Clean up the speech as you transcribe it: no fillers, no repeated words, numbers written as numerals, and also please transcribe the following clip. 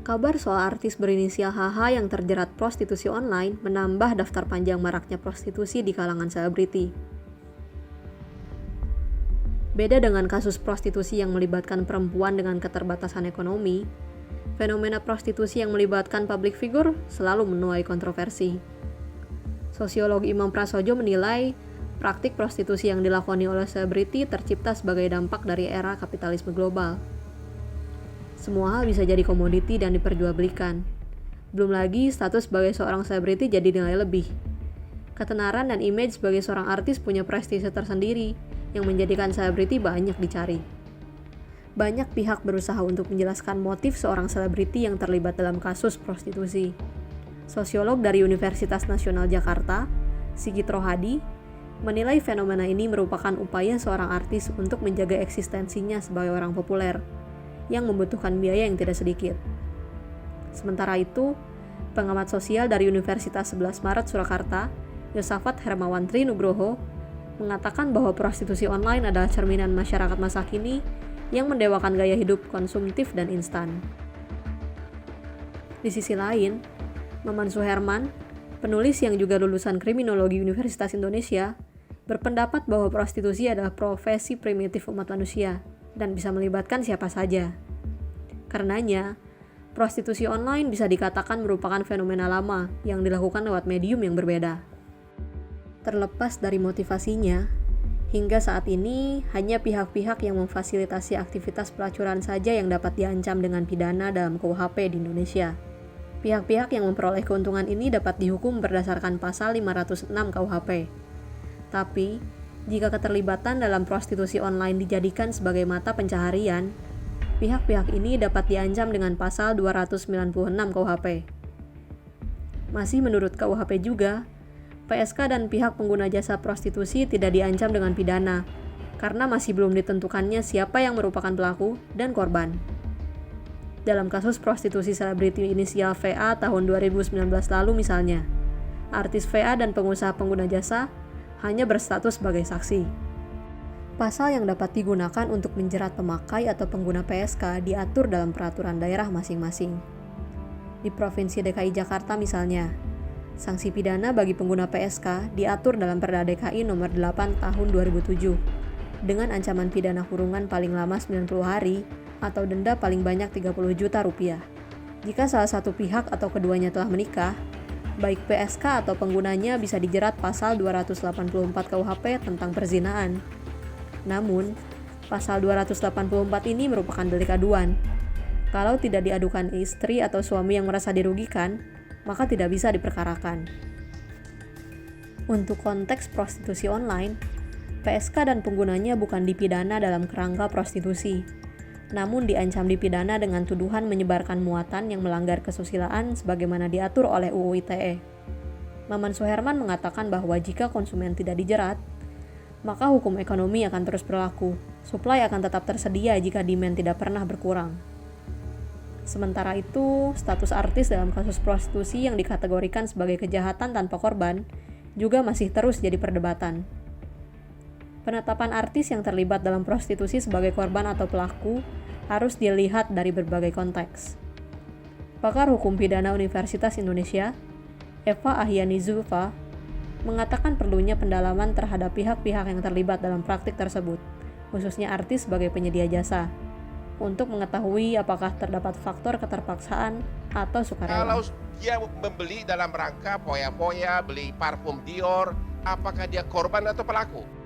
Kabar soal artis berinisial HH yang terjerat prostitusi online menambah daftar panjang maraknya prostitusi di kalangan selebriti. Beda dengan kasus prostitusi yang melibatkan perempuan dengan keterbatasan ekonomi, fenomena prostitusi yang melibatkan public figure selalu menuai kontroversi. Sosiolog Imam Prasojo menilai, praktik prostitusi yang dilakoni oleh selebriti tercipta sebagai dampak dari era kapitalisme global. Semua hal bisa jadi komoditi dan diperjualbelikan. Belum lagi, status sebagai seorang selebriti jadi nilai lebih. Ketenaran dan image sebagai seorang artis punya prestise tersendiri yang menjadikan selebriti banyak dicari. Banyak pihak berusaha untuk menjelaskan motif seorang selebriti yang terlibat dalam kasus prostitusi. Sosiolog dari Universitas Nasional Jakarta, Sigit Rohadi, menilai fenomena ini merupakan upaya seorang artis untuk menjaga eksistensinya sebagai orang populer yang membutuhkan biaya yang tidak sedikit. Sementara itu, pengamat sosial dari Universitas 11 Maret Surakarta, Yosafat Hermawantri Nugroho, mengatakan bahwa prostitusi online adalah cerminan masyarakat masa kini yang mendewakan gaya hidup konsumtif dan instan. Di sisi lain, Maman Suherman, penulis yang juga lulusan Kriminologi Universitas Indonesia, berpendapat bahwa prostitusi adalah profesi primitif umat manusia dan bisa melibatkan siapa saja. Karenanya, prostitusi online bisa dikatakan merupakan fenomena lama yang dilakukan lewat medium yang berbeda. Terlepas dari motivasinya, hingga saat ini hanya pihak-pihak yang memfasilitasi aktivitas pelacuran saja yang dapat diancam dengan pidana dalam KUHP di Indonesia. Pihak-pihak yang memperoleh keuntungan ini dapat dihukum berdasarkan pasal 506 KUHP. Tapi, jika keterlibatan dalam prostitusi online dijadikan sebagai mata pencaharian, pihak-pihak ini dapat diancam dengan pasal 296 KUHP. Masih menurut KUHP juga, PSK dan pihak pengguna jasa prostitusi tidak diancam dengan pidana, karena masih belum ditentukannya siapa yang merupakan pelaku dan korban. Dalam kasus prostitusi selebriti inisial VA tahun 2019 lalu misalnya, artis VA dan pengusaha pengguna jasa hanya berstatus sebagai saksi. Pasal yang dapat digunakan untuk menjerat pemakai atau pengguna PSK diatur dalam peraturan daerah masing-masing. Di Provinsi DKI Jakarta misalnya, sanksi pidana bagi pengguna PSK diatur dalam Perda DKI nomor 8 tahun 2007 dengan ancaman pidana kurungan paling lama 90 hari atau denda paling banyak 30 juta rupiah. Jika salah satu pihak atau keduanya telah menikah, baik PSK atau penggunanya bisa dijerat pasal 284 KUHP tentang perzinaan. Namun, pasal 284 ini merupakan delik aduan. Kalau tidak diadukan istri atau suami yang merasa dirugikan, maka tidak bisa diperkarakan. Untuk konteks prostitusi online, PSK dan penggunanya bukan dipidana dalam kerangka prostitusi, namun diancam dipidana dengan tuduhan menyebarkan muatan yang melanggar kesusilaan sebagaimana diatur oleh UU ITE. Maman Suherman mengatakan bahwa jika konsumen tidak dijerat, maka hukum ekonomi akan terus berlaku. Suplai akan tetap tersedia jika demand tidak pernah berkurang. Sementara itu, status artis dalam kasus prostitusi yang dikategorikan sebagai kejahatan tanpa korban juga masih terus jadi perdebatan. Penetapan artis yang terlibat dalam prostitusi sebagai korban atau pelaku harus dilihat dari berbagai konteks. Pakar Hukum Pidana Universitas Indonesia, Eva Ahyani Zulfa, mengatakan perlunya pendalaman terhadap pihak-pihak yang terlibat dalam praktik tersebut, khususnya artis sebagai penyedia jasa, untuk mengetahui apakah terdapat faktor keterpaksaan atau sukarela. Kalau dia membeli dalam rangka poya-poya, beli parfum Dior, apakah dia korban atau pelaku?